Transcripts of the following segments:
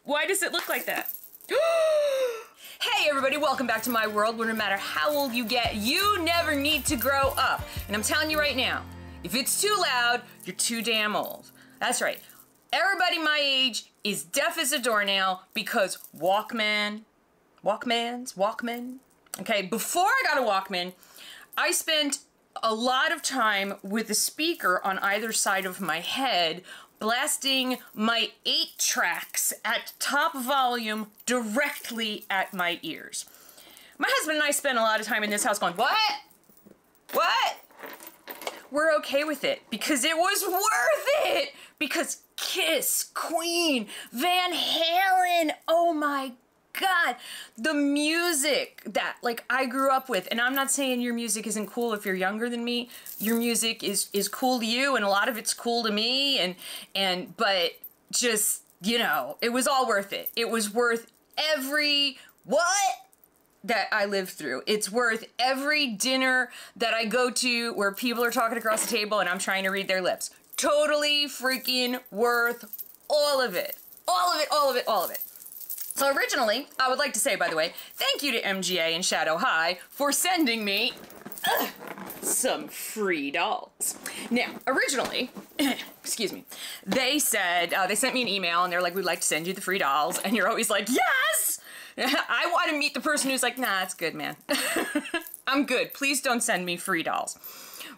Why does it look like that? Hey everybody, welcome back to my world where no matter how old you get, you never need to grow up. And I'm telling you right now, if it's too loud, you're too damn old. That's right. Everybody my age is deaf as a doornail because Walkman. Okay, before I got a Walkman, I spent a lot of time with a speaker on either side of my head blasting my 8 tracks at top volume directly at my ears. My husband and I spent a lot of time in this house going, what? What? We're okay with it because it was worth it. Because Kiss, Queen, Van Halen, oh my God, the music that like I grew up with, and I'm not saying your music isn't cool if you're younger than me. Your music is cool to you, and a lot of it's cool to me, but just, you know, it was all worth it. It was worth every what that I lived through. It's worth every dinner that I go to where people are talking across the table and I'm trying to read their lips. Totally freaking worth all of it. All of it, all of it, all of it. So originally, I would like to say, by the way, thank you to MGA and Shadow High for sending me some free dolls. Now, originally, excuse me, they said, they sent me an email and they're like, we'd like to send you the free dolls. And you're always like, yes! I want to meet the person who's like, nah, it's good, man. I'm good. Please don't send me free dolls.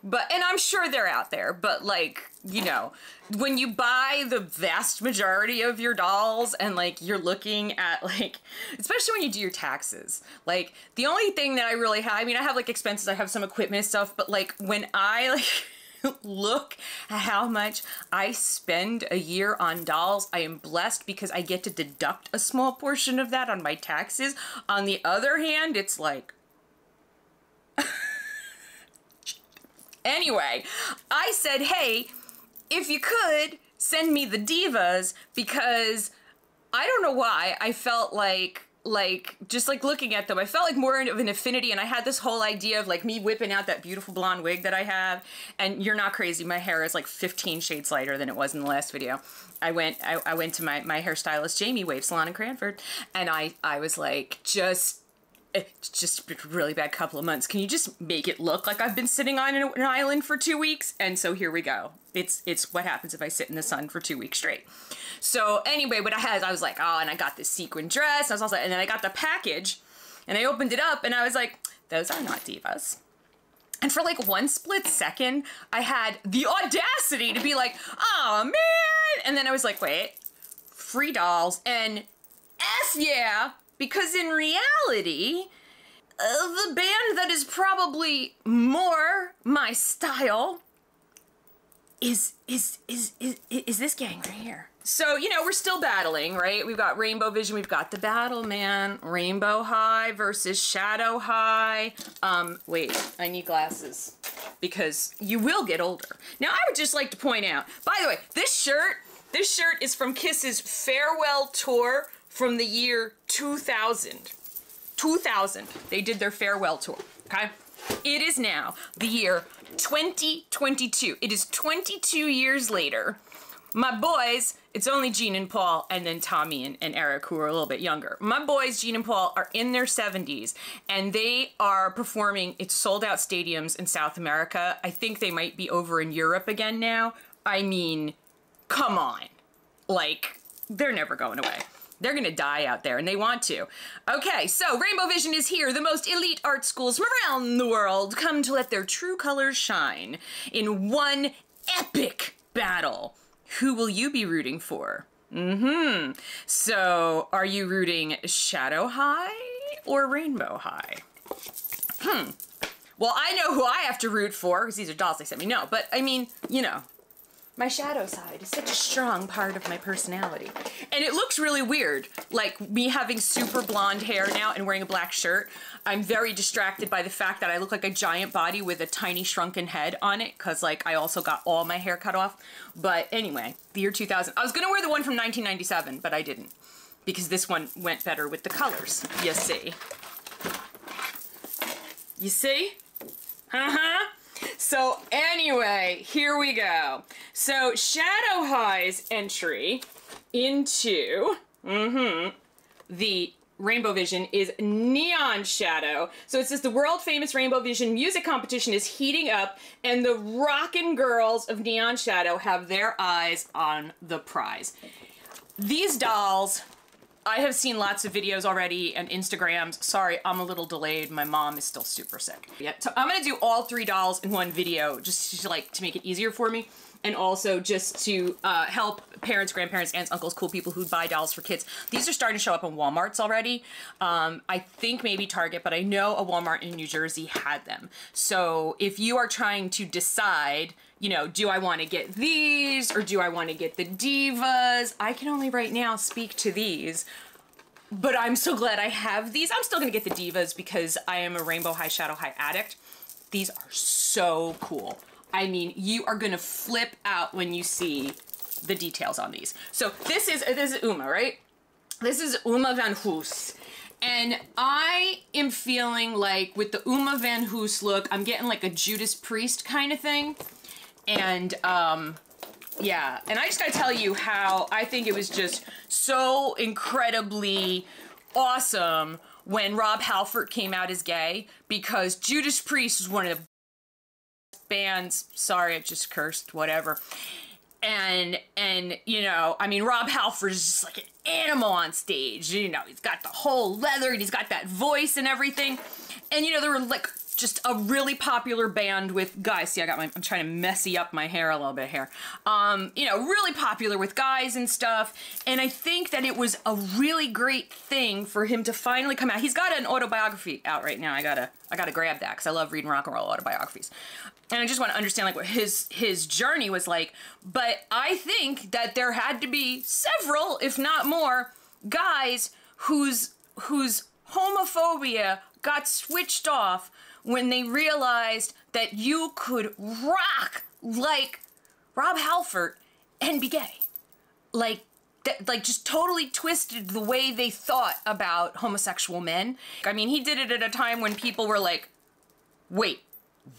But, and I'm sure they're out there, but like, you know, when you buy the vast majority of your dolls and like you're looking at like, especially when you do your taxes, like the only thing that I really have, I mean, I have like expenses, I have some equipment and stuff, but like when I like look at how much I spend a year on dolls, I am blessed because I get to deduct a small portion of that on my taxes. On the other hand, it's like, anyway, I said, hey, if you could send me the divas, because I don't know why I felt like just like looking at them, I felt like more of an affinity, and I had this whole idea of like me whipping out that beautiful blonde wig that I have, and you're not crazy, my hair is like 15 shades lighter than it was in the last video. I went to my hairstylist, Jamie, Wave Salon in Cranford, and I was like, it's just been a really bad couple of months. Can you just make it look like I've been sitting on an island for 2 weeks? And so here we go. It's what happens if I sit in the sun for 2 weeks straight. So anyway, what I was like, oh, and I got this sequin dress. And then I got the package and I opened it up and I was like, those are not divas. And for like one split second, I had the audacity to be like, oh man. And then I was like, wait, free dolls and F yeah. Because in reality, the band that is probably more my style is this gang right here. So, you know, we're still battling, right? We've got Rainbow Vision, we've got the battle, man. Rainbow High versus Shadow High. Wait, I need glasses because you will get older. Now, I would just like to point out, by the way, this shirt is from Kiss's farewell tour from the year 2000. 2000, they did their farewell tour, okay? It is now the year 2022. It is 22 years later. My boys, it's only Gene and Paul and then Tommy and Eric who are a little bit younger. My boys, Gene and Paul, are in their 70s and they are performing at sold out stadiums in South America. I think they might be over in Europe again now. I mean, come on. Like, they're never going away. They're gonna die out there, and they want to. Okay, so Rainbow Vision is here. The most elite art schools from around the world come to let their true colors shine in one epic battle. Who will you be rooting for? So, are you rooting Shadow High or Rainbow High? Well, I know who I have to root for, because these are dolls they sent me. No, but I mean, you know. My shadow side is such a strong part of my personality. And it looks really weird, like me having super blonde hair now and wearing a black shirt. I'm very distracted by the fact that I look like a giant body with a tiny shrunken head on it, because like I also got all my hair cut off. But anyway, the year 2000. I was gonna wear the one from 1997, but I didn't, because this one went better with the colors, you see. You see? So anyway, here we go. So Shadow High's entry into The Rainbow Vision is Neon Shadow. So it says the world famous Rainbow Vision music competition is heating up and the rockin' girls of Neon Shadow have their eyes on the prize. These dolls, I have seen lots of videos already and Instagrams. Sorry, I'm a little delayed. My mom is still super sick. Yeah, so I'm gonna do all 3 dolls in one video just to, like, to make it easier for me. And also just to help parents, grandparents, aunts, uncles, cool people who buy dolls for kids. These are starting to show up in Walmarts already. I think maybe Target, but I know a Walmart in New Jersey had them. So if you are trying to decide, you know, do I want to get these or do I want to get the Divas? I can only right now speak to these. But I'm so glad I have these. I'm still going to get the Divas because I am a Rainbow High Shadow High addict. These are so cool. I mean, you are gonna flip out when you see the details on these. So this is Uma, right? This is Uma Van Hoos. And I am feeling like with the Uma Van Hoos look, I'm getting like a Judas Priest kind of thing. And yeah, and I just gotta tell you how I think it was just so incredibly awesome when Rob Halford came out as gay, because Judas Priest was one of the bands, sorry, I just cursed, whatever. And you know, I mean, Rob Halford is just like an animal on stage. You know, he's got the whole leather and he's got that voice and everything. And you know, they were like just a really popular band with guys. See, I'm trying to messy up my hair a little bit here. You know, really popular with guys and stuff. And I think that it was a really great thing for him to finally come out. He's got an autobiography out right now. I gotta grab that because I love reading rock and roll autobiographies. And I just want to understand like what his journey was like. But I think that there had to be several, if not more, guys whose homophobia got switched off when they realized that you could rock like Rob Halford and be gay. Like just totally twisted the way they thought about homosexual men. I mean, he did it at a time when people were like, wait,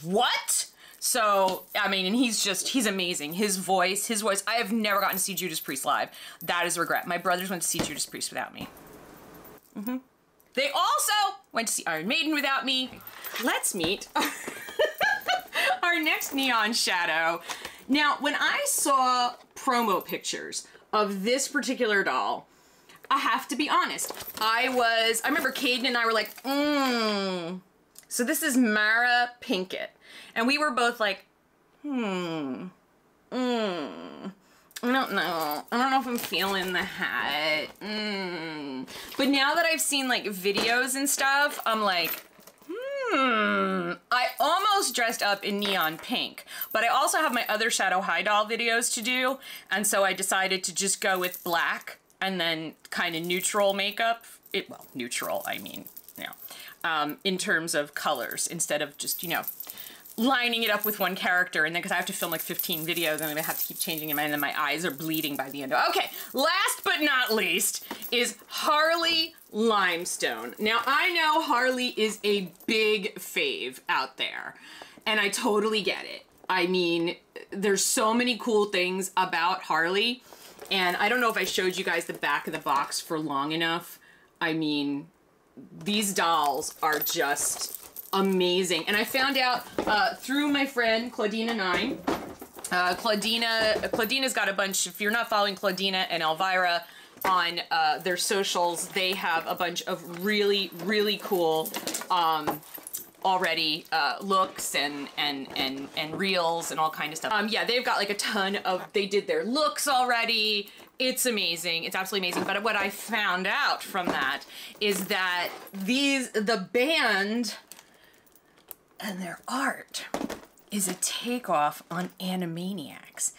what? So, I mean, and he's amazing. His voice, I have never gotten to see Judas Priest live. That is a regret. My brothers went to see Judas Priest without me. They also went to see Iron Maiden without me. Let's meet our next Neon Shadow. Now, when I saw promo pictures of this particular doll, I have to be honest. I remember Caden and I were like, So this is Mara Pinkett. And we were both like, I don't know. I don't know if I'm feeling the hat. But now that I've seen like videos and stuff, I'm like, I almost dressed up in neon pink, but I also have my other Shadow High doll videos to do. And so I decided to just go with black and then kind of neutral makeup. Well, neutral, I mean, you know, in terms of colors instead of just, you know, lining it up with one character, and then because I have to film like 15 videos and I'm gonna have to keep changing them, and then my eyes are bleeding by the end of it. Okay, last but not least is Harley Limestone. Now I know Harley is a big fave out there, and I totally get it. I mean, there's so many cool things about Harley, and I don't know if I showed you guys the back of the box for long enough. I mean, these dolls are just amazing. And I found out through my friend Claudina9. Claudina's got a bunch. If you're not following Claudina and Elvira on their socials, they have a bunch of really, really cool already looks and reels and all kind of stuff. Yeah, they've got like a ton of, they did their looks already. It's amazing. It's absolutely amazing. But what I found out from that is that the band and their art is a takeoff on Animaniacs.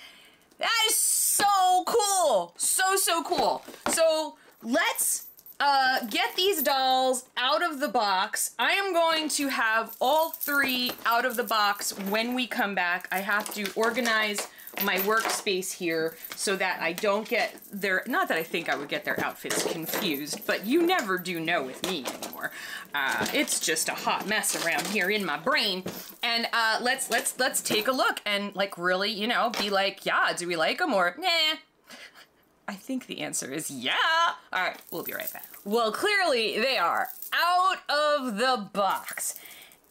That is so cool. So cool. So let's get these dolls out of the box. I am going to have all 3 out of the box when we come back. I have to organize my workspace here so that I don't get their, not that I think I would get their outfits confused, but you never do know with me anymore. It's just a hot mess around here in my brain. And let's take a look and like really, you know, be like, yeah, do we like them or nah? I think the answer is yeah. All right, we'll be right back. Well, clearly they are out of the box.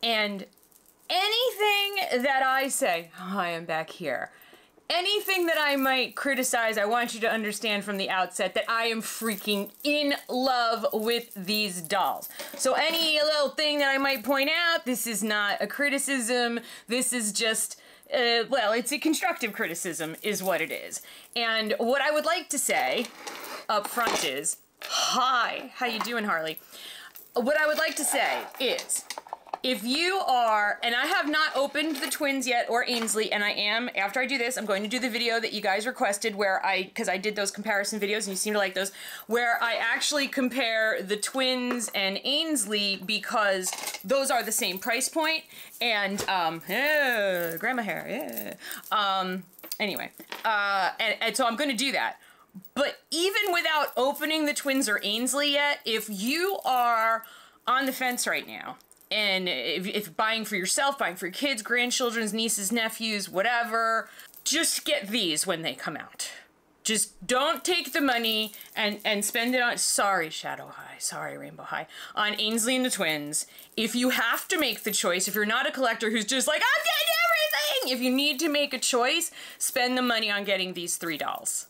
And anything that I say, hi, I'm back here. Anything that I might criticize, I want you to understand from the outset that I am freaking in love with these dolls. So any little thing that I might point out, this is not a criticism. This is just, well, it's a constructive criticism is what it is. And what I would like to say up front is, hi, how you doing, Harley? What I would like to say is, if you are, and I have not opened the twins yet or Ainsley, and I am, after I do this, I'm going to do the video that you guys requested where because I did those comparison videos and you seem to like those, where I actually compare the twins and Ainsley because those are the same price point, and, grandma hair, anyway, and so I'm going to do that. But even without opening the twins or Ainsley yet, if you are on the fence right now, and if buying for yourself, buying for your kids, grandchildren's, nieces, nephews, whatever, just get these when they come out. Just don't take the money and spend it on, sorry, Shadow High, sorry, Rainbow High, on Ainsley and the twins. If you have to make the choice, if you're not a collector who's just like, I'm getting everything, if you need to make a choice, spend the money on getting these 3 dolls.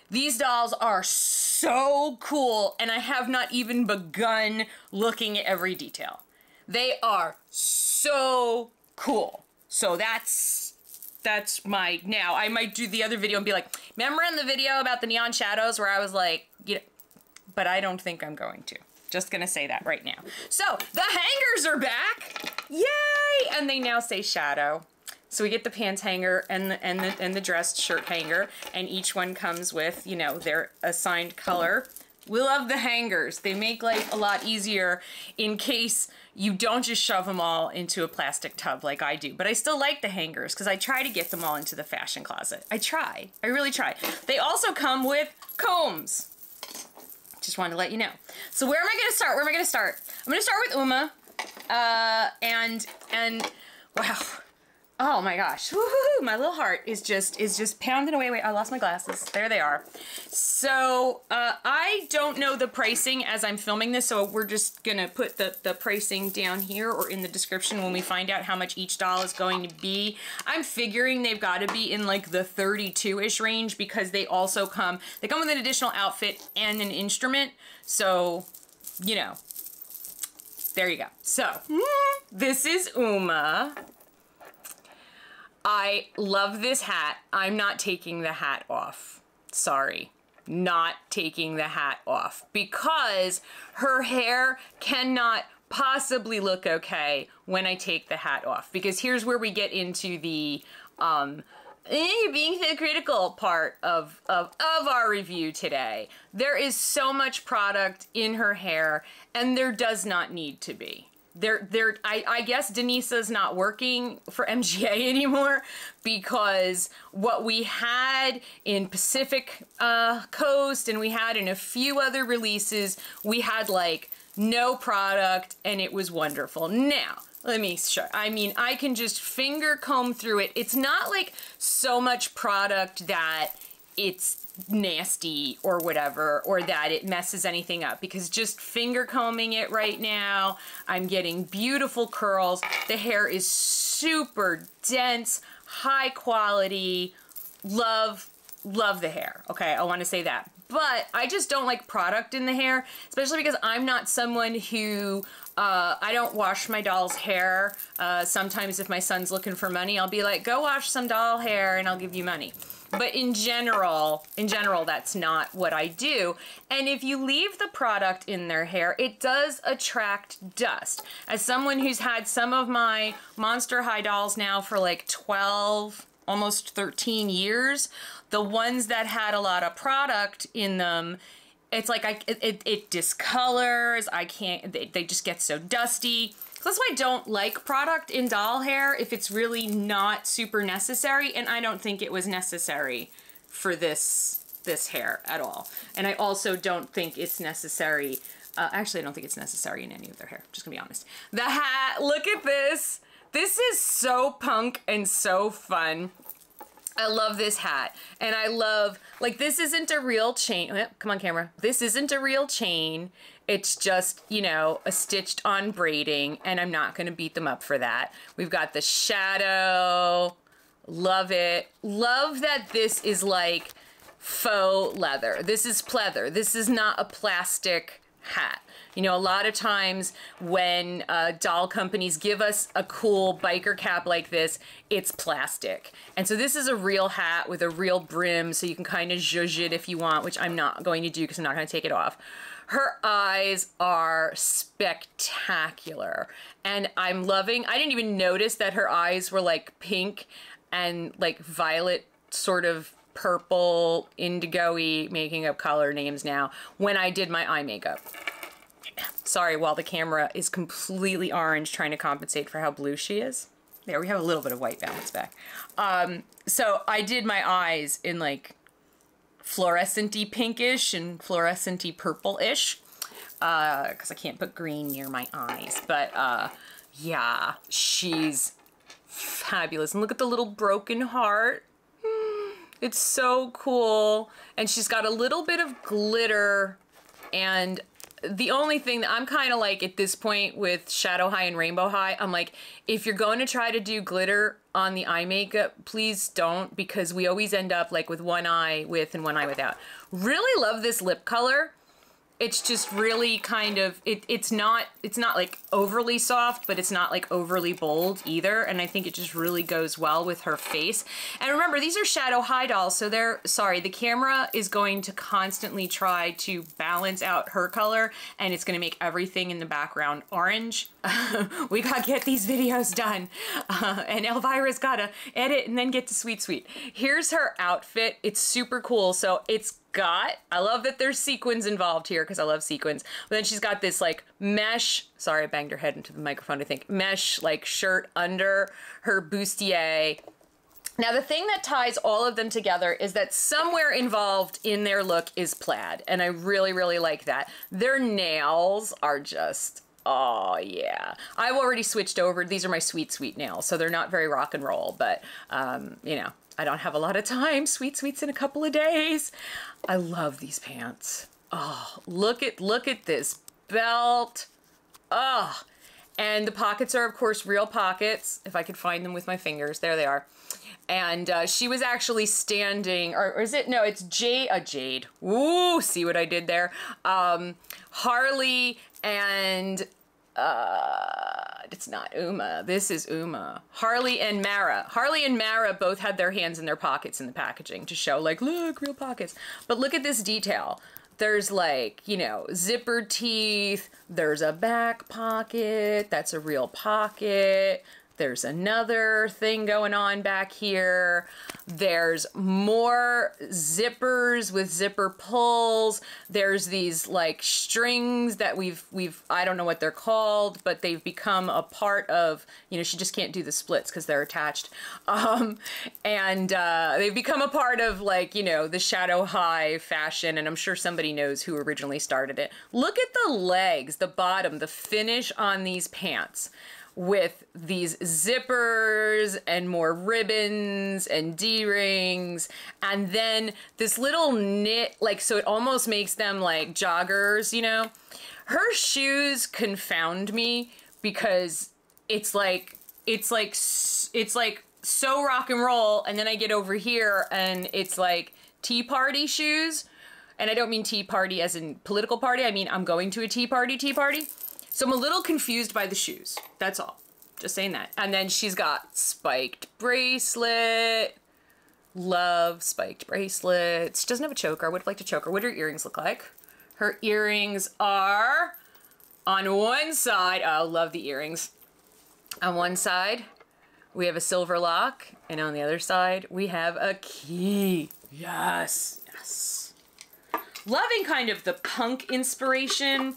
These dolls are so cool, and I have not even begun looking at every detail. They are so cool. So that's my, now I might do the other video and be like, remember in the video about the neon shadows where I was like, you know, but I don't think I'm going to. Just gonna say that right now. So the hangers are back, yay! And they now say shadow. So we get the pants hanger and the dress shirt hanger, and each one comes with, you know, their assigned color. We love the hangers. They make life a lot easier in case you don't just shove them all into a plastic tub like I do. But I still like the hangers because I try to get them all into the fashion closet. I try. I really try. They also come with combs. Just wanted to let you know. So where am I going to start? Where am I going to start? I'm going to start with Uma. And wow. Oh my gosh, woohoo, my little heart is just pounding away. Wait, I lost my glasses. There they are. So I don't know the pricing as I'm filming this, so we're just gonna put the pricing down here or in the description when we find out how much each doll is going to be. I'm figuring they've got to be in like the 32-ish range because they also come with an additional outfit and an instrument. So, you know, there you go. So, this is Uma. I love this hat. I'm not taking the hat off. Sorry. Not taking the hat off because her hair cannot possibly look okay when I take the hat off. Because here's where we get into the being so critical part of our review today. There is so much product in her hair and there does not need to be. I guess Denisa's not working for MGA anymore because what we had in Pacific Coast and we had in a few other releases, we had like no product and it was wonderful. Now, let me show. I mean, I can just finger comb through it. It's not like so much product that it's nasty or whatever, or that it messes anything up, because just finger combing it right now, I'm getting beautiful curls. The hair is super dense, high quality. Love the hair. Okay, I want to say that. But I just don't like product in the hair, especially because I'm not someone who, I don't wash my doll's hair. Sometimes if my son's looking for money, I'll be like, go wash some doll hair and I'll give you money. But in general, that's not what I do. And if you leave the product in their hair, it does attract dust. As someone who's had some of my Monster High dolls now for like 12, almost 13 years, the ones that had a lot of product in them, it's like it discolors. I can't, they just get so dusty. So that's why I don't like product in doll hair if it's really not super necessary, and I don't think it was necessary for this hair at all. And I also don't think it's necessary, actually I don't think it's necessary in any of their hair, just gonna be honest. The hat, look at this. This is so punk and so fun. I love this hat. And I love, like, this isn't a real chain. Come on, camera. This isn't a real chain. It's just, you know, a stitched on braiding, and I'm not gonna beat them up for that. We've got the shadow. Love it. Love that this is like faux leather. This is pleather. This is not a plastic hat. You know, a lot of times when doll companies give us a cool biker cap like this, it's plastic. And so this is a real hat with a real brim, so you can kind of zhuzh it if you want, which I'm not going to do because I'm not going to take it off. Her eyes are spectacular. And I'm loving, I didn't even notice that her eyes were like pink and like violet, sort of purple, indigo-y, making up color names now, when I did my eye makeup. Sorry, while the camera is completely orange, trying to compensate for how blue she is. There, we have a little bit of white balance back. So I did my eyes in like fluorescent-y pinkish and fluorescent-y purple-ish, because I can't put green near my eyes. But yeah, she's fabulous. And look at the little broken heart. It's so cool. And she's got a little bit of glitter, and the only thing that I'm kind of like at this point with Shadow High and Rainbow High, I'm like, if you're going to try to do glitter on the eye makeup, please don't, because we always end up like with one eye with and one eye without. Really love this lip color. It's just really kind of, it's not like overly soft, but it's not like overly bold either. And I think it just really goes well with her face. And remember, these are Shadow High dolls, so the camera is going to constantly try to balance out her color, and it's gonna make everything in the background orange. We gotta get these videos done. And Elvira's gotta edit and then get to Sweet Sweet. Here's her outfit. It's super cool. So I love that there's sequins involved here because I love sequins. But then she's got this like mesh, sorry, I banged her head into the microphone, I think, mesh like shirt under her bustier. Now the thing that ties all of them together is that somewhere involved in their look is plaid. And I really, really like that. Their nails are just, oh yeah. I've already switched over. These are my Sweet Sweet nails, so they're not very rock and roll, but you know, I don't have a lot of time. Sweet Sweet's in a couple of days. I love these pants. Oh, look at this belt. Oh, and the pockets are of course real pockets. If I could find them with my fingers, there they are. And she was actually standing, or is it? No, it's Jade. Ooh, see what I did there? Harley and it's not Uma. This is Uma. Harley and Mara. Harley and Mara both had their hands in their pockets in the packaging to show like, look, real pockets. But look at this detail. There's like, you know, zipper teeth. There's a back pocket. That's a real pocket. There's another thing going on back here. There's more zippers with zipper pulls. There's these like strings that I don't know what they're called, but they've become a part of, you know, she just can't do the splits because they're attached. They've become a part of like, you know, the Shadow High fashion, and I'm sure somebody knows who originally started it. Look at the legs, the bottom, the finish on these pants, with these zippers and more ribbons and D-rings, and then this little knit, like, so it almost makes them like joggers, you know? Her shoes confound me because it's like so rock and roll, and then I get over here and it's like tea party shoes. And I don't mean tea party as in political party, I mean I'm going to a tea party. So I'm a little confused by the shoes. That's all. Just saying that. And then she's got spiked bracelet. Love spiked bracelets. She doesn't have a choker. I would have liked a choker. What do her earrings look like? Her earrings are on one side. Oh, love the earrings. On one side, we have a silver lock. And on the other side, we have a key. Yes. Yes. Loving kind of the punk inspiration,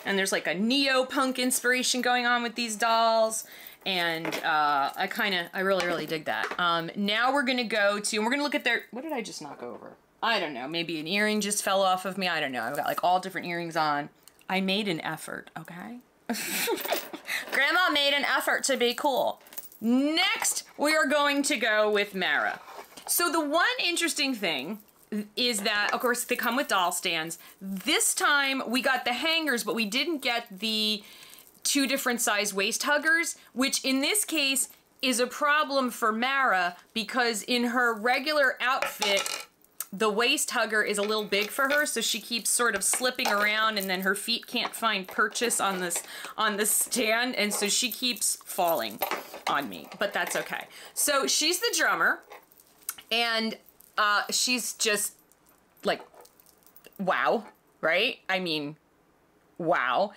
and there's like a neo-punk inspiration going on with these dolls, and I really dig that. Now we're gonna go to, and we're gonna look at their, what did I just knock over? I don't know, maybe an earring just fell off of me, I don't know. I've got like all different earrings on. I made an effort, okay? Grandma made an effort to be cool. Next, we are going to go with Mara. So the one interesting thing is that, of course, they come with doll stands. This time we got the hangers, but we didn't get the 2 different size waist huggers, which in this case is a problem for Mara because in her regular outfit, the waist hugger is a little big for her, so she keeps sort of slipping around and then her feet can't find purchase on the stand, and so she keeps falling on me, but that's okay. So she's the drummer, and she's just like, wow, right? I mean, wow.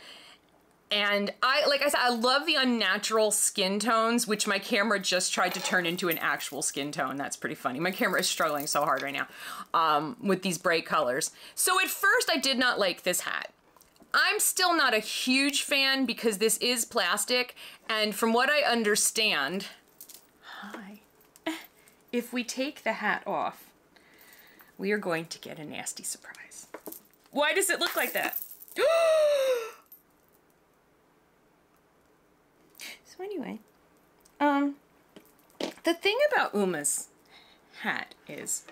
And like I said, I love the unnatural skin tones, which my camera just tried to turn into an actual skin tone. That's pretty funny. My camera is struggling so hard right now with these bright colors. So at first I did not like this hat. I'm still not a huge fan because this is plastic. And from what I understand, if we take the hat off, we are going to get a nasty surprise. Why does it look like that? So anyway, the thing about Uma's hat is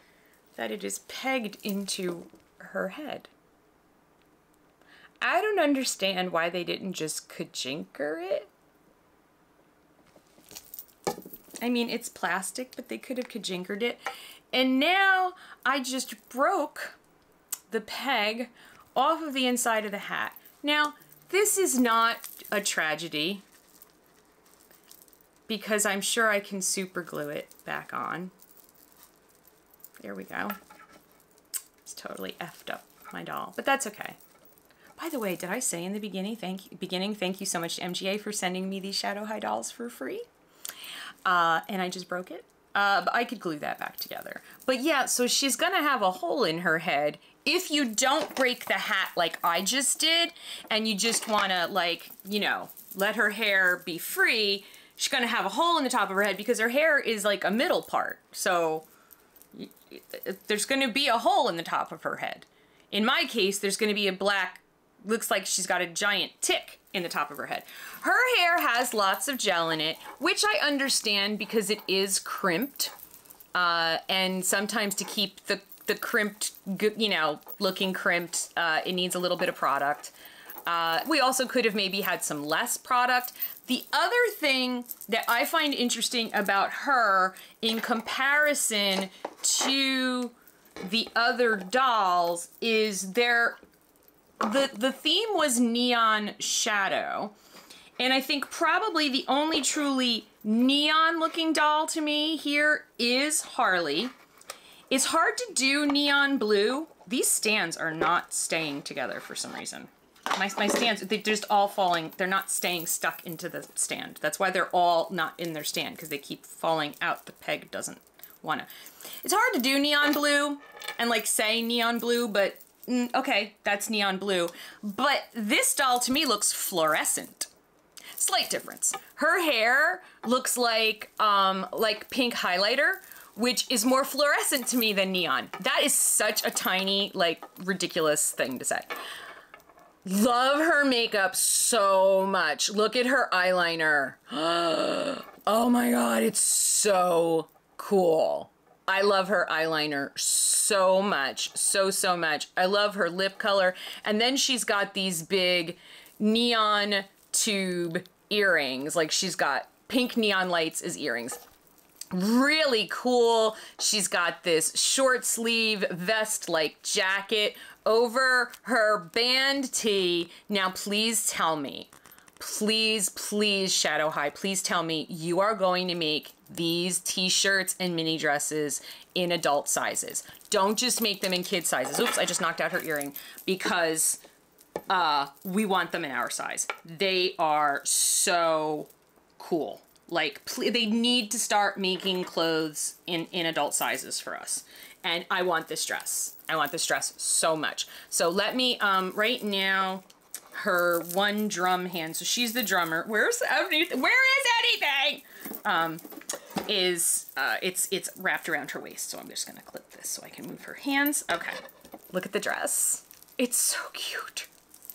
that it is pegged into her head. I don't understand why they didn't just kajinker it. I mean, it's plastic, but they could have kajinkered it. And now I just broke the peg off of the inside of the hat. Now, this is not a tragedy because I'm sure I can super glue it back on. There we go. It's totally effed up my doll, but that's okay. By the way, did I say in the beginning, thank you so much to MGA for sending me these Shadow High dolls for free? And I just broke it. But I could glue that back together. But yeah, so she's gonna have a hole in her head. If you don't break the hat like I just did, and you just wanna, like, you know, let her hair be free, she's gonna have a hole in the top of her head because her hair is like a middle part. So there's gonna be a hole in the top of her head. In my case, there's gonna be a black, looks like she's got a giant tick in the top of her head. Her hair has lots of gel in it, which I understand because it is crimped. And sometimes to keep the crimped, you know, looking crimped, it needs a little bit of product. We also could have maybe had some less product. The other thing that I find interesting about her in comparison to the other dolls is the theme was neon shadow. And I think probably the only truly neon looking doll to me here is Harley. It's hard to do neon blue. These stands are not staying together for some reason. My stands, they're just all falling. They're not staying stuck into the stand. That's why they're all not in their stand, because they keep falling out. The peg doesn't wanna. It's hard to do neon blue and like say neon blue, but okay, that's neon blue. But this doll to me looks fluorescent. Slight difference. Her hair looks like pink highlighter, which is more fluorescent to me than neon. That is such a tiny, like, ridiculous thing to say. Love her makeup so much. Look at her eyeliner. Oh my God, it's so cool. I love her eyeliner so much, so much. I love her lip color. And then she's got these big neon tube earrings. Like, she's got pink neon lights as earrings. Really cool. She's got this short sleeve vest-like jacket over her band tee. Now, please tell me, please, Shadow High, please tell me you are going to make these t-shirts and mini dresses in adult sizes. Don't just make them in kid sizes. Oops, I just knocked out her earring, because we want them in our size. They are so cool. Like, they need to start making clothes in adult sizes for us. And I want this dress. I want this dress so much. So let me, right now, her one drum hand, so she's the drummer. Where's anything? Where is anything? It's wrapped around her waist, so I'm just gonna clip this so I can move her hands. Okay, look at the dress. It's so cute.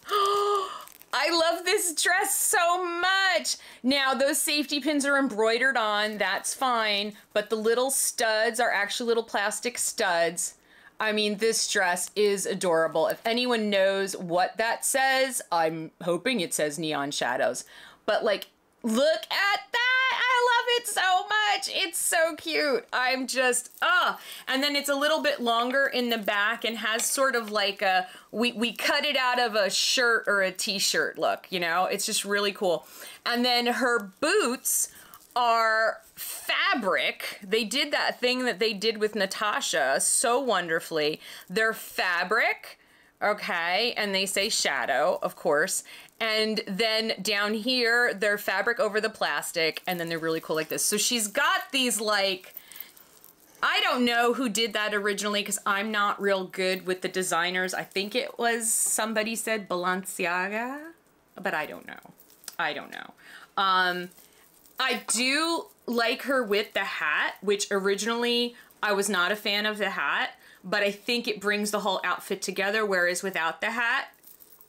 I I love this dress so much. Now, those safety pins are embroidered on. That's fine. But the little studs are actually little plastic studs. I mean, this dress is adorable. If anyone knows what that says, I'm hoping it says Neon Shadows. But like, look at that. I love it so much. It's so cute. I'm just, and then it's a little bit longer in the back and has sort of like a, we cut it out of a shirt or a t-shirt look, you know? It's just really cool. And then her boots are fabric. They did that thing that they did with Natasha so wonderfully. They're fabric, okay? And they say shadow, of course. And then down here, they're fabric over the plastic, and then they're really cool like this. So she's got these like, I don't know who did that originally because I'm not real good with the designers. I think it was, somebody said Balenciaga, but I don't know. I don't know. I do like her with the hat, which originally I was not a fan of the hat, but I think it brings the whole outfit together, whereas without the hat,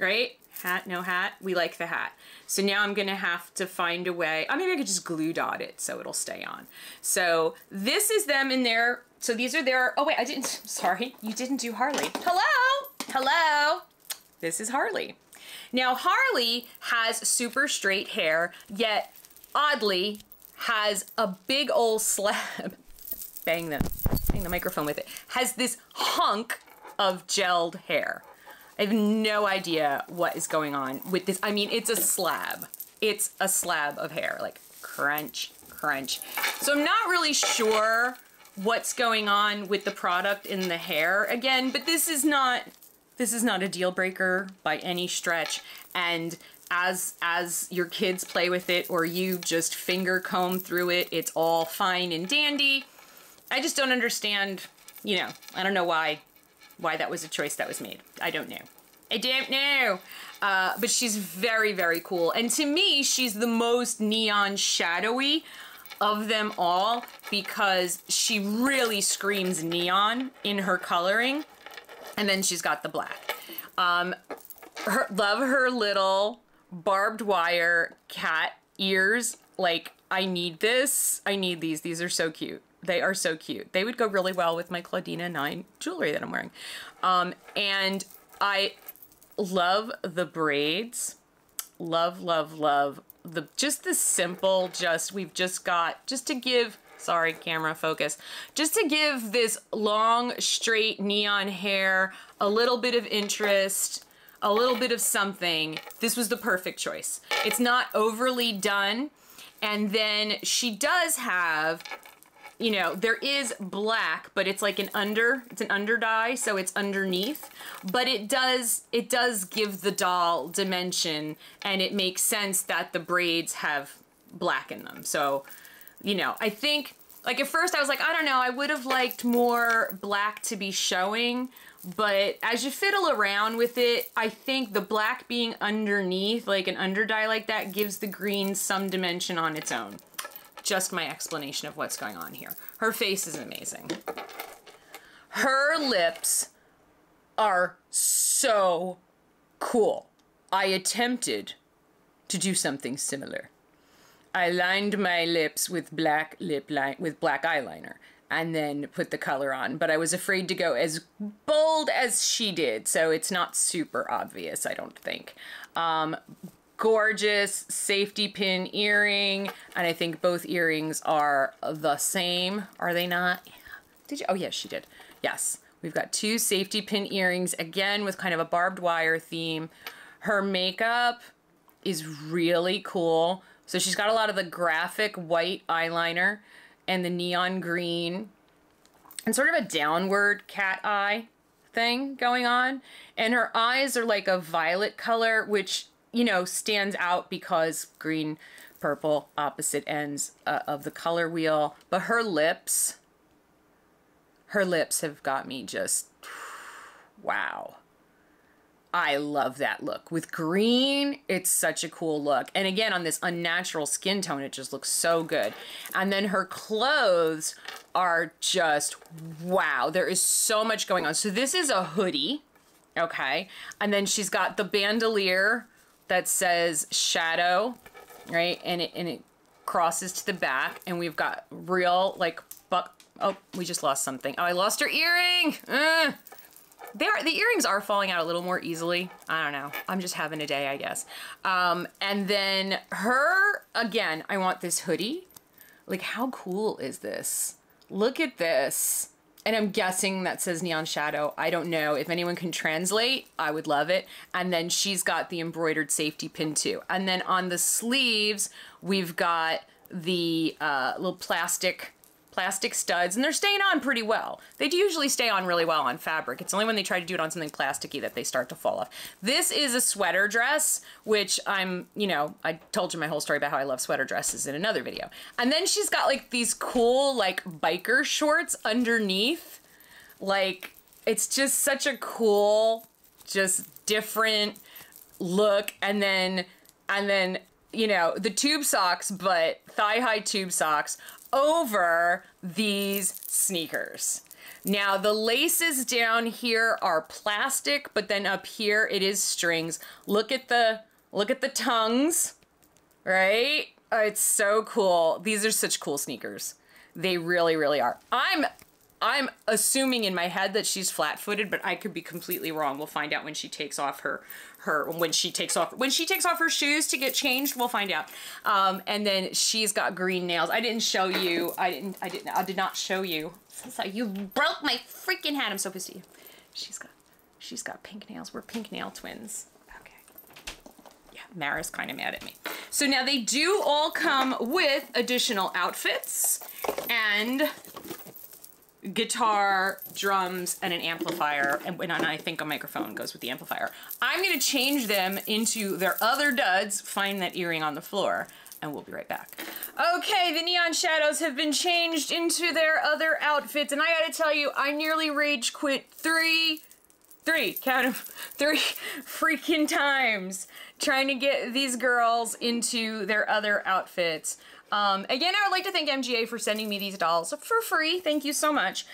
right? Hat, no hat, we like the hat. So now I'm gonna have to find a way, maybe I could just glue dot it so it'll stay on. So this is them in there. So these are their, oh wait, I didn't, sorry, you didn't do Harley. Hello, hello. This is Harley. Now Harley has super straight hair, yet oddly has a big old slab, bang the microphone with it, has this hunk of gelled hair. I have no idea what is going on with this. I mean, it's a slab. It's a slab of hair, like crunch, crunch. So I'm not really sure what's going on with the product in the hair again, but this is not a deal breaker by any stretch. And as your kids play with it or you just finger comb through it, it's all fine and dandy. I just don't understand, you know, I don't know why that was a choice that was made. I don't know. I don't know. But she's very, very cool. And to me, she's the most neon shadowy of them all because she really screams neon in her coloring. And then she's got the black. Love her little barbed wire cat ears. Like, I need this. I need these. These are so cute. They are so cute. They would go really well with my Claudina 9 jewelry that I'm wearing. And I love the braids. Love, love, love. Just the simple, we've just got, just to give, sorry, camera focus, just to give this long, straight neon hair a little bit of interest, a little bit of something. This was the perfect choice. It's not overly done. And then she does have, you know, there is black, but it's like it's an under dye, so it's underneath. But it does give the doll dimension, and it makes sense that the braids have black in them. So, you know, I think, like at first I was like, I don't know, I would have liked more black to be showing, but as you fiddle around with it, I think the black being underneath, like an under dye like that, gives the green some dimension on its own. Just my explanation of what's going on here. Her face is amazing. Her lips are so cool. I attempted to do something similar. I lined my lips with black eyeliner and then put the color on, but I was afraid to go as bold as she did, so it's not super obvious, I don't think. Gorgeous safety pin earring, and I think both earrings are the same. Are they not? Did you? Oh yes, she did. Yes, we've got two safety pin earrings, again with kind of a barbed wire theme. Her makeup is really cool. So she's got a lot of the graphic white eyeliner and the neon green and sort of a downward cat eye thing going on. And her eyes are like a violet color, which, you know, stands out because green, purple, opposite ends of the color wheel. But her lips have got me just, wow. I love that look. With green, it's such a cool look. And again, on this unnatural skin tone, it just looks so good. And then her clothes are just, wow. There is so much going on. So this is a hoodie, okay? And then she's got the bandolier that says shadow, right? And it crosses to the back, and we've got real like oh, we just lost something. Oh, I lost her earring. The earrings are falling out a little more easily. I don't know. I'm just having a day, I guess. And then her, again, I want this hoodie. Like, how cool is this? Look at this. And I'm guessing that says Neon Shadow. I don't know. If anyone can translate, I would love it. And then she's got the embroidered safety pin too. And then on the sleeves, we've got the little plastic studs, and they're staying on pretty well. They do usually stay on really well on fabric. It's only when they try to do it on something plasticky that they start to fall off. This is a sweater dress, which I told you my whole story about how I love sweater dresses in another video. And then she's got like these cool like biker shorts underneath. Like, it's just such a cool, just different look. And then, the tube socks, but thigh-high tube socks over these sneakers. Now the laces down here are plastic, but then up here it is strings. Look at the tongues, right? Oh, it's so cool. These are such cool sneakers. They really, really are. I'm assuming in my head that she's flat-footed, but I could be completely wrong. We'll find out when she takes off when she takes off her shoes to get changed. We'll find out. And then she's got green nails. I didn't show you. I did not show you. So you broke my freaking hat. I'm so pissed at you. She's got pink nails. We're pink nail twins. Okay. Yeah, Mara's kind of mad at me. So now they do all come with additional outfits and guitar, drums, and an amplifier, and I think a microphone goes with the amplifier. I'm gonna change them into their other duds, find that earring on the floor, and we'll be right back. Okay, the Neon Shadows have been changed into their other outfits, and I gotta tell you, I nearly rage quit three freaking times trying to get these girls into their other outfits. Again, I would like to thank MGA for sending me these dolls for free. Thank you so much.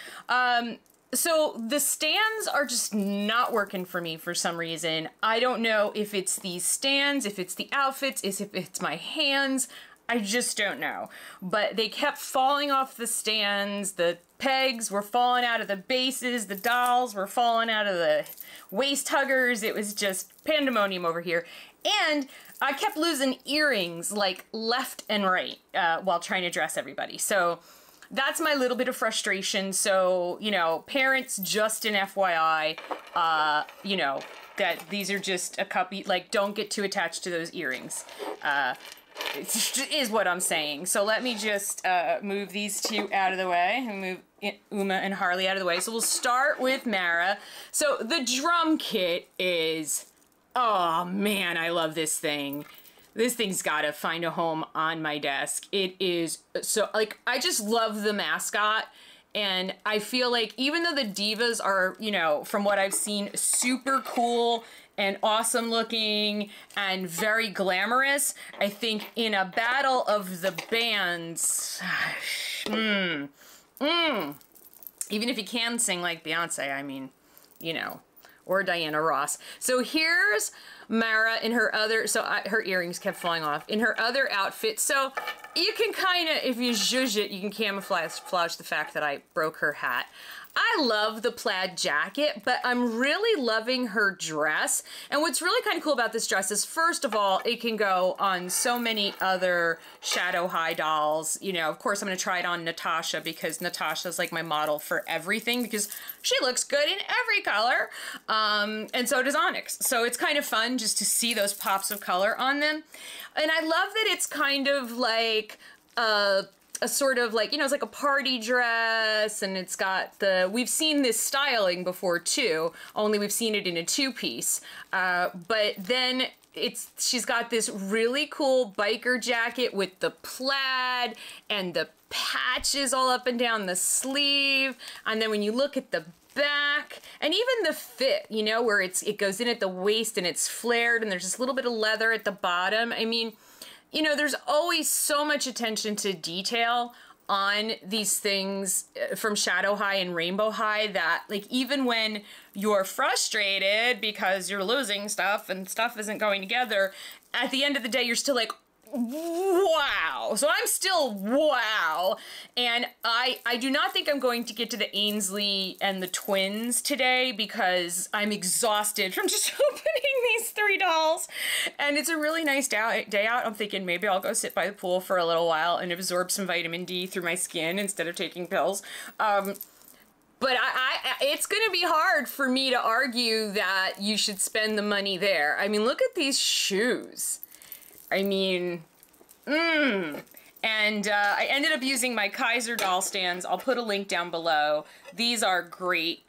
So the stands are just not working for me for some reason. I don't know if it's these stands, if it's the outfits, if it's my hands. I just don't know. But they kept falling off the stands. The pegs were falling out of the bases. The dolls were falling out of the waist huggers. It was just pandemonium over here. And I kept losing earrings like left and right while trying to dress everybody. So that's my little bit of frustration. So, parents, just an FYI, that these are just a copy, like, don't get too attached to those earrings. Is what I'm saying. So let me just move these two out of the way and move Uma and Harley out of the way. So we'll start with Mara. So the drum kit is, oh man, I love this thing. This thing's gotta find a home on my desk. It is so, like, I just love the mascot. And I feel like even though the divas are, from what I've seen, super cool and awesome looking and very glamorous, I think in a battle of the bands, even if you can sing like Beyonce, I mean, or Diana Ross. So here's Mara in her other, her earrings kept falling off, in her other outfit. So you can kind of, if you zhuzh it, you can camouflage the fact that I broke her hat. I love the plaid jacket, but I'm really loving her dress. And what's really kind of cool about this dress is, first of all, it can go on so many other Shadow High dolls. Of course, I'm going to try it on Natasha because Natasha's like my model for everything because she looks good in every color. And so does Onyx. So it's kind of fun just to see those pops of color on them. And I love that it's kind of like a sort of like, it's like a party dress, and it's got we've seen this styling before too, only we've seen it in a two-piece. But then she's got this really cool biker jacket with the plaid and the patches all up and down the sleeve. And then when you look at the back, and even the fit, where it goes in at the waist and it's flared and there's this little bit of leather at the bottom. I mean, there's always so much attention to detail on these things from Shadow High and Rainbow High that, like, even when you're frustrated because you're losing stuff and stuff isn't going together, at the end of the day, you're still like, wow. So I'm still wow. And I do not think I'm going to get to the Ainsley and the twins today because I'm exhausted from just opening these 3 dolls. And it's a really nice day out. I'm thinking maybe I'll go sit by the pool for a little while and absorb some vitamin D through my skin instead of taking pills. But it's going to be hard for me to argue that you should spend the money there. I mean, look at these shoes. I mean, And I ended up using my Kaiser doll stands. I'll put a link down below. These are great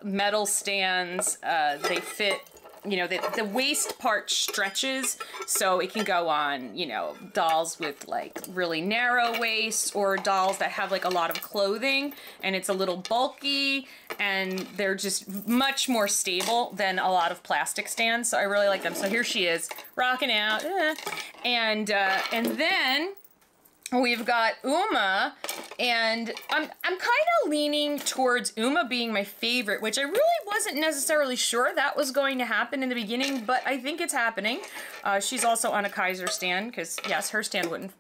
metal stands. They fit, you know, the waist part stretches, so it can go on, you know, dolls with like really narrow waists or dolls that have like a lot of clothing and it's a little bulky, and they're just much more stable than a lot of plastic stands. So I really like them. So here she is rocking out. And then we've got Uma, and I'm kind of leaning towards Uma being my favorite, which I really wasn't necessarily sure that was going to happen in the beginning, but I think it's happening. She's also on a Kaiser stand, because yes, her stand wouldn't,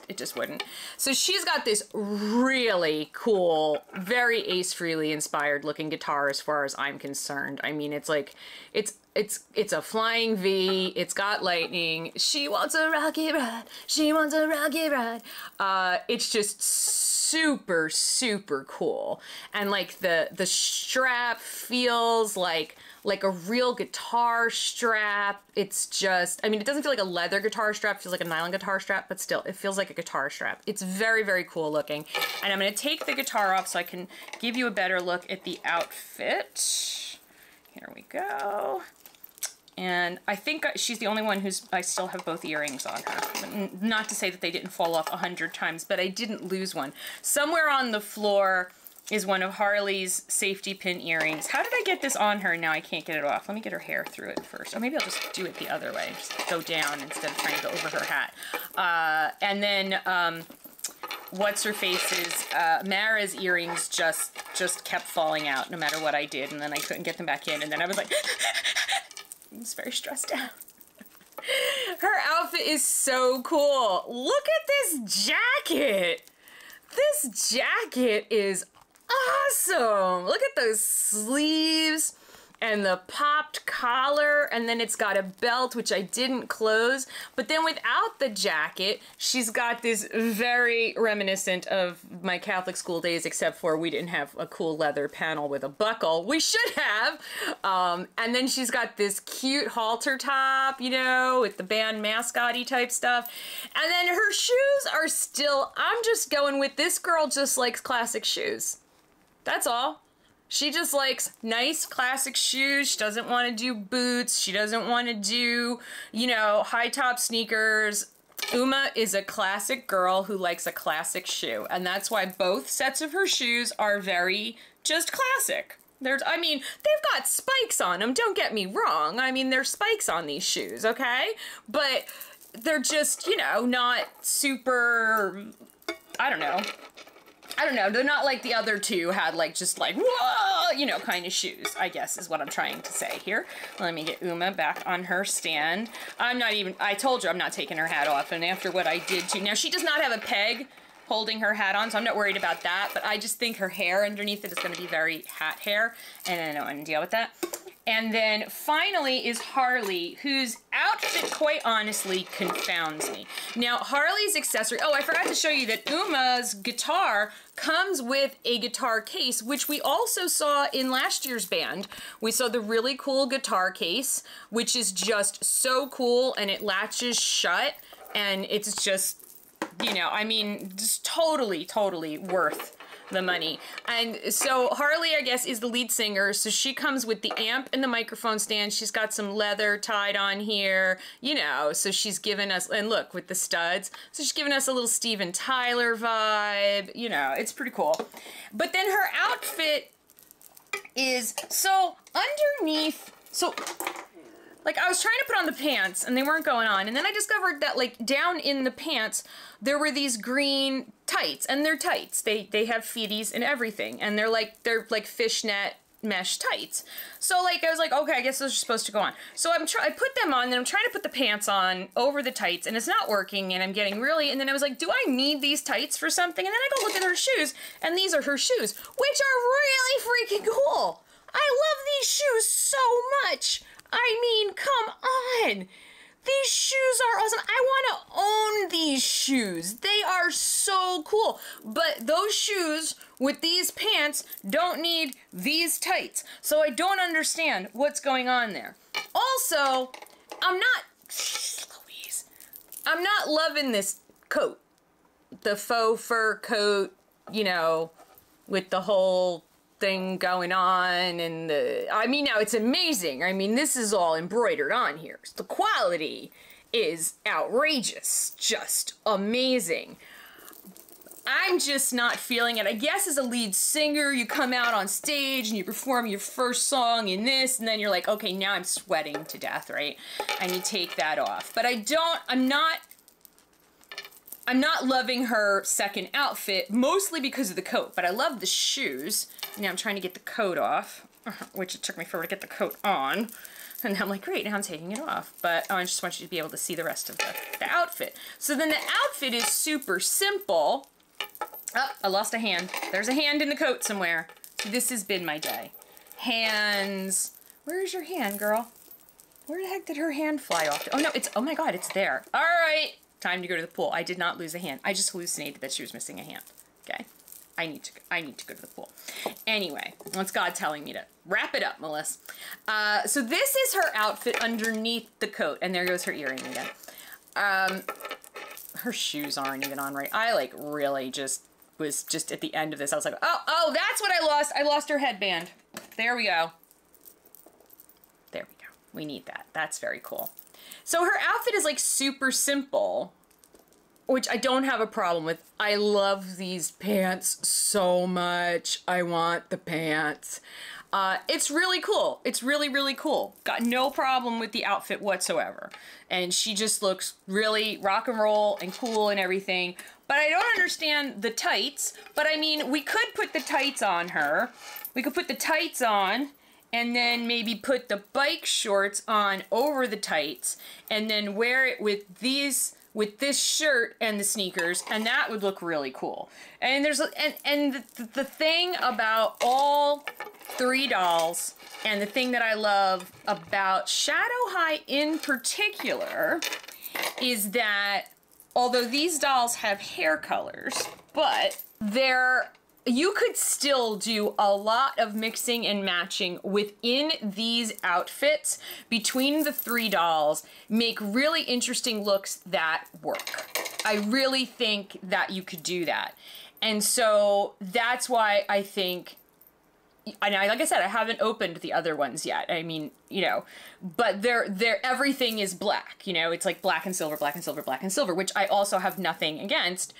it just wouldn't. So she's got this really cool, very Ace Frehley inspired looking guitar as far as I'm concerned. I mean, it's like, it's a flying V, it's got lightning, she wants a rocky ride, she wants a rocky ride. It's just super, super cool. And like the strap feels like a real guitar strap. It's just, I mean, it doesn't feel like a leather guitar strap, it feels like a nylon guitar strap, but still, it feels like a guitar strap. It's very, very cool looking. And I'm gonna take the guitar off so I can give you a better look at the outfit. Here we go. And I think she's the only one I still have both earrings on her. Not to say that they didn't fall off 100 times, but I didn't lose one. Somewhere on the floor is one of Harley's safety pin earrings. How did I get this on her? Now I can't get it off. Let me get her hair through it first. Or maybe I'll just do it the other way. Just go down instead of trying to go over her hat. And then, what's her face's Mara's earrings just kept falling out no matter what I did, and then I couldn't get them back in, and then I was like, I was very stressed out. Her outfit is so cool. Look at this jacket. This jacket is awesome. Look at those sleeves and the popped collar, and then it's got a belt, which I didn't close. But then without the jacket, she's got this very reminiscent of my Catholic school days, except for we didn't have a cool leather panel with a buckle. We should have. And then she's got this cute halter top, you know, with the band mascot-y type stuff. And then her shoes are still, I'm just going with, this girl just likes classic shoes. That's all. She just likes nice classic shoes. She doesn't want to do boots. She doesn't want to do, you know, high top sneakers. Uma is a classic girl who likes a classic shoe. And that's why both sets of her shoes are very just classic. I mean, they've got spikes on them. Don't get me wrong. I mean, there's spikes on these shoes, okay? But they're just, you know, not super, I don't know, they're not like the other two had like, just like, whoa, you know, kind of shoes, I guess is what I'm trying to say here. Let me get Uma back on her stand. I told you I'm not taking her hat off, and after what I did to, now she does not have a peg holding her hat on, so I'm not worried about that, but I just think her hair underneath it is going to be very hat hair, and I don't want to deal with that. And then finally is Harley, whose outfit quite honestly confounds me. Now, Harley's accessory, oh, I forgot to show you that Uma's guitar comes with a guitar case, which we also saw in last year's band. We saw the really cool guitar case, which is just so cool, and it latches shut, and it's just, you know, I mean, just totally, totally worth the money. And so Harley, I guess, is the lead singer, so she comes with the amp and the microphone stand. She's got some leather tied on here, you know, so she's given us, and look, with the studs, so she's giving us a little Steven Tyler vibe, you know, it's pretty cool. But then her outfit is, so underneath, so Like, I was trying to put on the pants, and they weren't going on, and then I discovered that, like, down in the pants, there were these green tights, and they're tights. They have feeties and everything, and they're like fishnet mesh tights. So, like, I was like, okay, I guess those are supposed to go on. So I put them on, then I'm trying to put the pants on over the tights, and it's not working, and I'm getting really, and then I was like, do I need these tights for something? And then I go look at her shoes, and these are her shoes, which are really freaking cool. I love these shoes so much. I mean, come on. These shoes are awesome. I want to own these shoes. They are so cool. But those shoes with these pants don't need these tights. So I don't understand what's going on there. Also, I'm not loving this coat. The faux fur coat, you know, with the whole thing going on, and I mean, now it's amazing. I mean, this is all embroidered on here. The quality is outrageous, just amazing. I'm just not feeling it. I guess as a lead singer, you come out on stage and you perform your first song in this, and then you're like, okay, now I'm sweating to death, right? And you take that off. But I'm not loving her second outfit, mostly because of the coat, but I love the shoes. Now I'm trying to get the coat off, which it took me forever to get the coat on. And I'm like, great, now I'm taking it off. But I just want you to be able to see the rest of the outfit. So then the outfit is super simple. Oh, I lost a hand. There's a hand in the coat somewhere. This has been my day. Hands. Where's your hand, girl? Where the heck did her hand fly off to? Oh no, oh my God, it's there. All right. Time to go to the pool. I did not lose a hand. I just hallucinated that she was missing a hand. Okay? I need to go to the pool. Anyway, what's God telling me to wrap it up, Melissa? So this is her outfit underneath the coat, and there goes her earring again. Her shoes aren't even on right. I like really was just at the end of this. I was like, oh, that's what I lost. I lost her headband. There we go. There we go. We need that. That's very cool. So her outfit is like super simple, which I don't have a problem with. I love these pants so much. I want the pants. It's really cool. It's really, really cool. Got no problem with the outfit whatsoever. And she just looks really rock and roll and cool and everything. But I don't understand the tights. But I mean, we could put the tights on her. We could put the tights on, and then maybe put the bike shorts on over the tights, and then wear it with this shirt and the sneakers, and that would look really cool. And there's the thing about all three dolls, and the thing that I love about Shadow High in particular, is that although these dolls have hair colors, but you could still do a lot of mixing and matching within these outfits between the three dolls, make really interesting looks that work. I really think that you could do that. And so that's why I think, and like I said, I haven't opened the other ones yet. I mean, you know, but everything is black, you know, it's like black and silver, black and silver, black and silver, which I also have nothing against.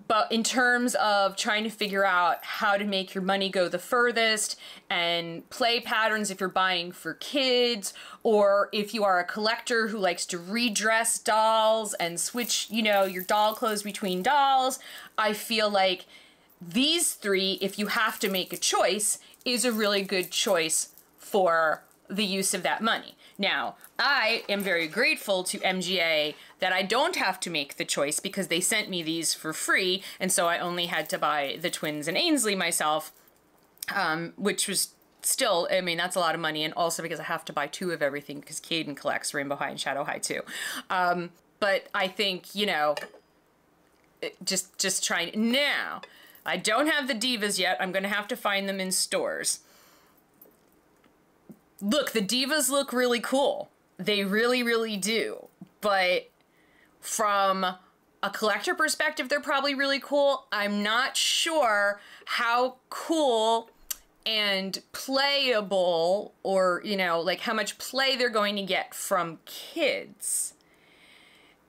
But in terms of trying to figure out how to make your money go the furthest, and play patterns if you're buying for kids, or if you are a collector who likes to redress dolls and switch, you know, your doll clothes between dolls, I feel like these three, if you have to make a choice, is a really good choice for the use of that money. Now, I am very grateful to MGA that I don't have to make the choice, because they sent me these for free, and so I only had to buy the twins and Ainsley myself, which was still, I mean, that's a lot of money, and also because I have to buy two of everything, because Caden collects Rainbow High and Shadow High too. But I think, you know, just trying. Now, I don't have the Divas yet. I'm going to have to find them in stores. Look, the Divas look really cool. They really, really do. But from a collector perspective, they're probably really cool. I'm not sure how cool and playable, or, you know, like how much play they're going to get from kids.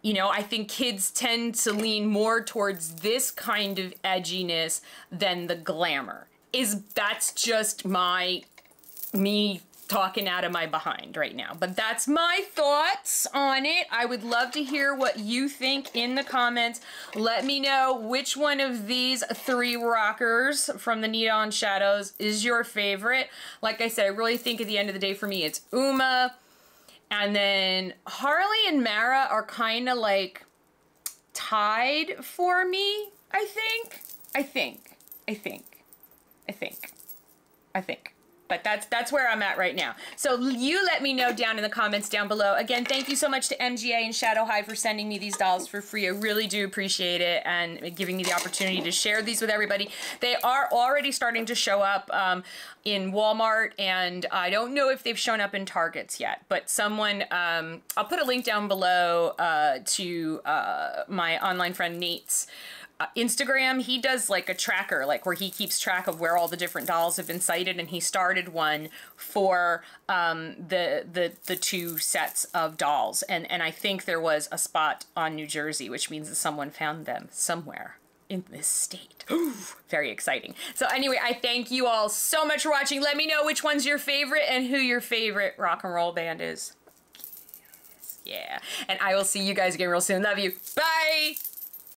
You know, I think kids tend to lean more towards this kind of edginess than the glamour. That's just me talking out of my behind right now. But that's my thoughts on it. I would love to hear what you think in the comments. Let me know which one of these 3 rockers from the Neon Shadows is your favorite. Like I said, I really think at the end of the day for me, it's Uma. And then Harley and Mara are kind of like tied for me, I think. But that's where I'm at right now. So you let me know down in the comments down below. Again, thank you so much to MGA and Shadow High for sending me these dolls for free. I really do appreciate it and giving me the opportunity to share these with everybody. They are already starting to show up in Walmart, and I don't know if they've shown up in Targets yet, but someone, I'll put a link down below to my online friend Nate's Instagram. He does like a tracker, like where he keeps track of where all the different dolls have been sighted, and he started one for the 2 sets of dolls, and I think there was a spot on New Jersey, which means that someone found them somewhere in this state. Very exciting. So anyway, I thank you all so much for watching. Let me know which one's your favorite and who your favorite rock and roll band is. Yeah, and I will see you guys again real soon. Love you. Bye.